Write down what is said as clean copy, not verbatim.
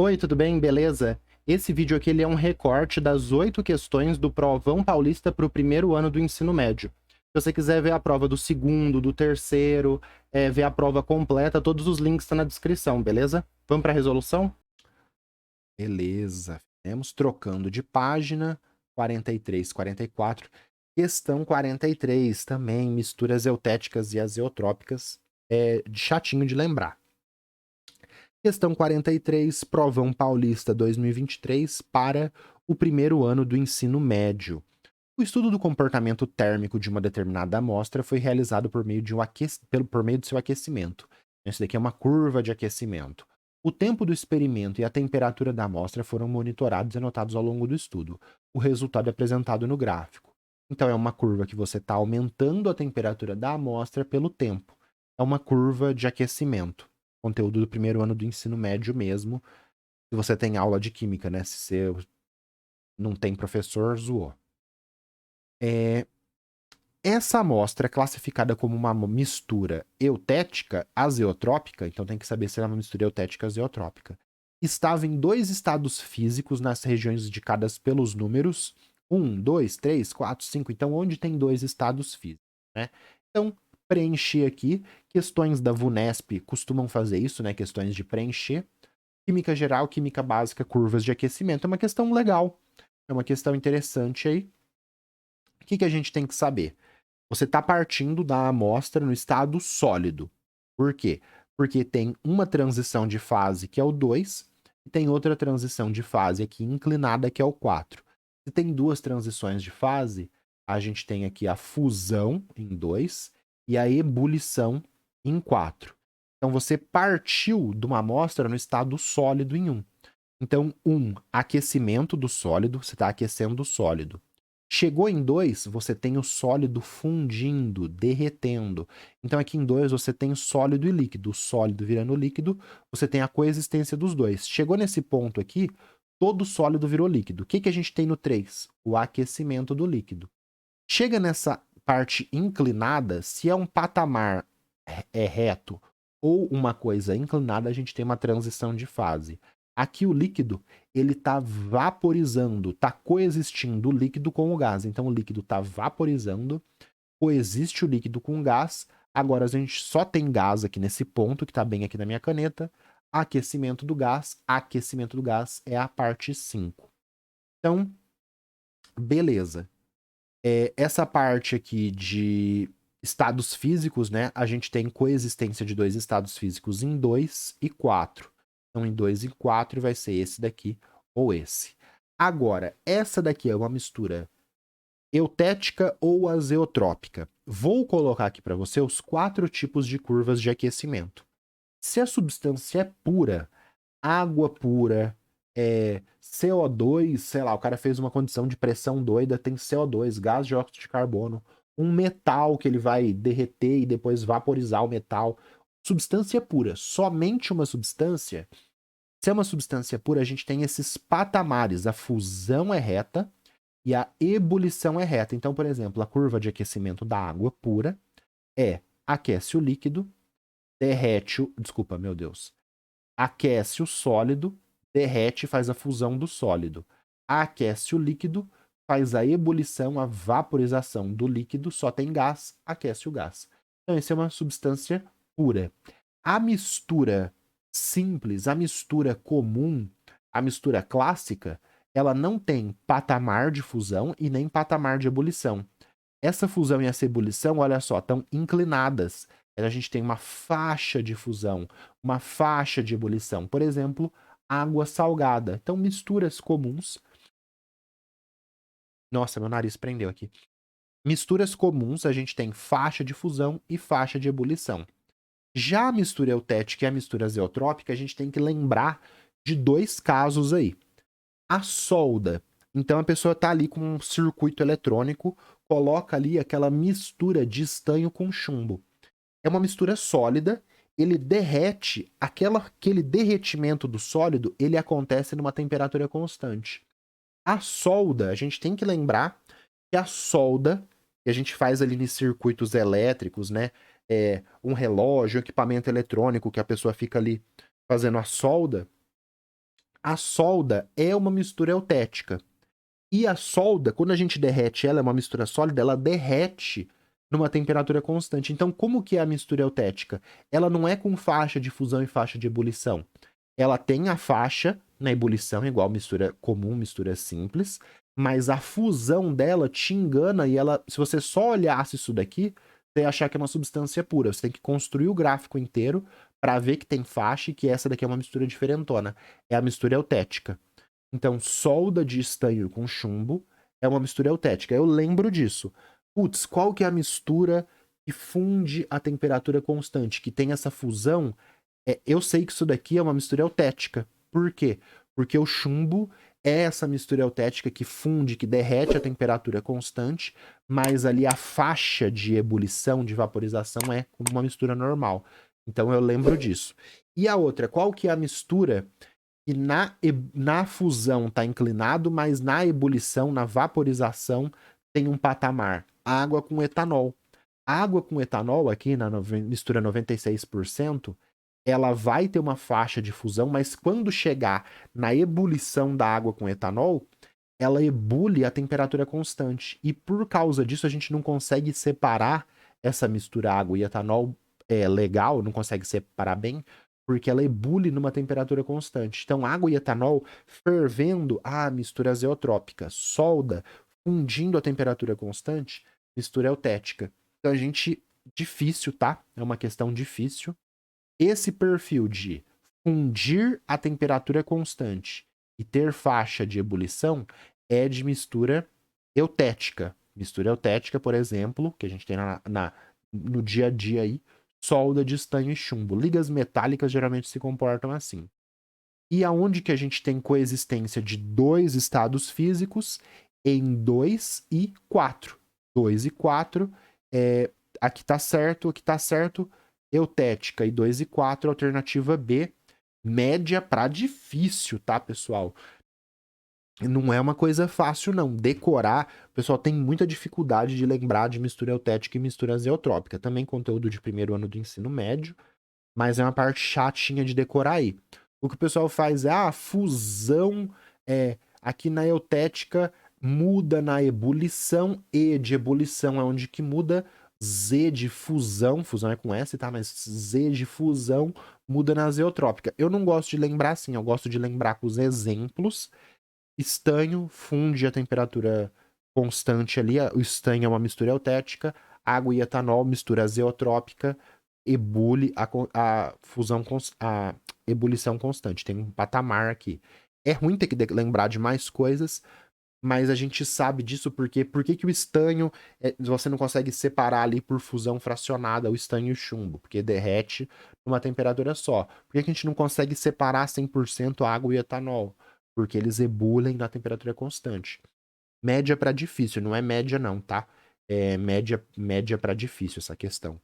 Oi, tudo bem? Beleza? Esse vídeo aqui ele é um recorte das 8 questões do Provão Paulista para o primeiro ano do ensino médio. Se você quiser ver a prova do segundo, do terceiro, ver a prova completa, todos os links estão na descrição, beleza? Vamos para a resolução? Beleza, temos trocando de página, 43, 44. Questão 43, também misturas eutéticas e azeotrópicas, de chatinho de lembrar. Questão 43, Provão Paulista 2023 para o primeiro ano do ensino médio. O estudo do comportamento térmico de uma determinada amostra foi realizado por meio do seu aquecimento. Isso daqui é uma curva de aquecimento. O tempo do experimento e a temperatura da amostra foram monitorados e anotados ao longo do estudo. O resultado é apresentado no gráfico. Então, é uma curva que você está aumentando a temperatura da amostra pelo tempo. É uma curva de aquecimento. Conteúdo do primeiro ano do ensino médio mesmo. Se você tem aula de química, né? Se você não tem professor, zoou. Essa amostra é classificada como uma mistura eutética azeotrópica, então tem que saber se é uma mistura eutética azeotrópica. Estava em dois estados físicos nas regiões indicadas pelos números 1, 2, 3, 4, 5. Então, onde tem dois estados físicos, né? Então, preencher aqui. Questões da VUNESP costumam fazer isso, né? Questões de preencher. Química geral, química básica, curvas de aquecimento. É uma questão legal. É uma questão interessante aí. O que a gente tem que saber? Você está partindo da amostra no estado sólido. Por quê? Porque tem uma transição de fase, que é o 2, e tem outra transição de fase aqui inclinada, que é o 4. Se tem duas transições de fase, a gente tem aqui a fusão em 2 e a ebulição em 4. Então, você partiu de uma amostra no estado sólido em 1. Então, 1, aquecimento do sólido, você está aquecendo o sólido. Chegou em 2, você tem o sólido fundindo, derretendo. Então, aqui em 2, você tem sólido e líquido. O sólido virando líquido, você tem a coexistência dos dois. Chegou nesse ponto aqui, todo sólido virou líquido. O que a gente tem no 3? O aquecimento do líquido. Chega nessa parte inclinada, se é um patamar reto ou uma coisa inclinada, a gente tem uma transição de fase. Aqui o líquido, ele está vaporizando, está coexistindo o líquido com o gás. Então o líquido está vaporizando, coexiste o líquido com o gás. Agora a gente só tem gás aqui nesse ponto, que está bem aqui na minha caneta. Aquecimento do gás. Aquecimento do gás é a parte 5. Então, beleza. Essa parte aqui de estados físicos, né? A gente tem coexistência de dois estados físicos em 2 e 4. Então, em 2 e 4 vai ser esse daqui ou esse. Agora, essa daqui é uma mistura eutética ou azeotrópica. Vou colocar aqui para você os 4 tipos de curvas de aquecimento. Se a substância é pura, água pura, CO2, sei lá, o cara fez uma condição de pressão doida, tem CO2, gás de óxido de carbono, um metal que ele vai derreter e depois vaporizar o metal. Substância pura, somente uma substância. Se é uma substância pura, a gente tem esses patamares, a fusão é reta e a ebulição é reta. Então, por exemplo, a curva de aquecimento da água pura aquece o líquido, derrete o... Desculpa, meu Deus. Aquece o sólido, derrete e faz a fusão do sólido. Aquece o líquido, faz a ebulição, a vaporização do líquido, só tem gás, aquece o gás. Então, essa é uma substância pura. A mistura simples, a mistura comum, a mistura clássica, ela não tem patamar de fusão e nem patamar de ebulição. Essa fusão e essa ebulição, olha só, estão inclinadas. A gente tem uma faixa de fusão, uma faixa de ebulição. Por exemplo, água salgada. Então, misturas comuns. Nossa, meu nariz prendeu aqui. Misturas comuns, a gente tem faixa de fusão e faixa de ebulição. Já a mistura eutética e a mistura azeotrópica, a gente tem que lembrar de 2 casos aí. A solda. Então, a pessoa está ali com um circuito eletrônico, coloca ali aquela mistura de estanho com chumbo. É uma mistura sólida, ele derrete, aquele derretimento do sólido, ele acontece numa temperatura constante. A solda, a gente tem que lembrar que a solda, que a gente faz ali nos circuitos elétricos, né? Um relógio, um equipamento eletrônico que a pessoa fica ali fazendo a solda, A solda é uma mistura eutética. E a solda, quando a gente derrete ela, é uma mistura sólida, ela derrete numa temperatura constante. Então, como que é a mistura eutética? Ela não é com faixa de fusão e faixa de ebulição. Ela tem a faixa na ebulição, igual mistura comum, mistura simples, mas a fusão dela te engana e ela, se você só olhasse isso daqui, você ia achar que é uma substância pura. Você tem que construir o gráfico inteiro para ver que tem faixa e que essa daqui é uma mistura diferentona. É a mistura eutética. Então, solda de estanho com chumbo é uma mistura eutética. Eu lembro disso. Putz, qual que é a mistura que funde a temperatura constante, que tem essa fusão? Eu sei que isso daqui é uma mistura eutética. Por quê? Porque o chumbo é essa mistura eutética que funde, que derrete a temperatura constante, mas ali a faixa de ebulição, de vaporização é como uma mistura normal. Então eu lembro disso. E a outra, qual que é a mistura que na fusão está inclinado, mas na ebulição, na vaporização, tem um patamar? Água com etanol. Água com etanol, aqui na mistura 96%, ela vai ter uma faixa de fusão, mas quando chegar na ebulição da água com etanol, ela ebule a temperatura constante. E por causa disso, a gente não consegue separar essa mistura água e etanol legal, não consegue separar bem, porque ela ebule numa temperatura constante. Então, água e etanol fervendo, mistura azeotrópica. Solda, fundindo a temperatura constante, mistura eutética. Então, a gente, difícil, tá? É uma questão difícil. Esse perfil de fundir a temperatura constante e ter faixa de ebulição é de mistura eutética. Mistura eutética, por exemplo, que a gente tem no dia a dia aí, solda de estanho e chumbo. Ligas metálicas geralmente se comportam assim. E aonde que a gente tem coexistência de dois estados físicos? Em 2 e 4. 2 e 4, aqui tá certo, eutética e 2 e 4, alternativa B, média para difícil, tá, pessoal? Não é uma coisa fácil, não. Decorar, o pessoal tem muita dificuldade de lembrar de mistura eutética e mistura azeotrópica. Também conteúdo de primeiro ano do ensino médio, mas é uma parte chatinha de decorar aí. O que o pessoal faz é a fusão aqui na eutética muda na ebulição, E de ebulição é onde que muda, Z de fusão, fusão é com S, tá? Mas Z de fusão muda na azeotrópica. Eu não gosto de lembrar assim, eu gosto de lembrar com os exemplos. Estanho funde a temperatura constante ali, o estanho é uma mistura eutética, água e etanol, mistura azeotrópica, ebule a fusão, a ebulição constante. Tem um patamar aqui. É ruim ter que lembrar de mais coisas, mas a gente sabe disso porque por que o estanho você não consegue separar ali por fusão fracionada o estanho e o chumbo? Porque derrete numa temperatura só. Por que a gente não consegue separar 100% água e etanol? Porque eles ebulem na temperatura constante. Média para difícil, não é média não, tá? É média para difícil essa questão.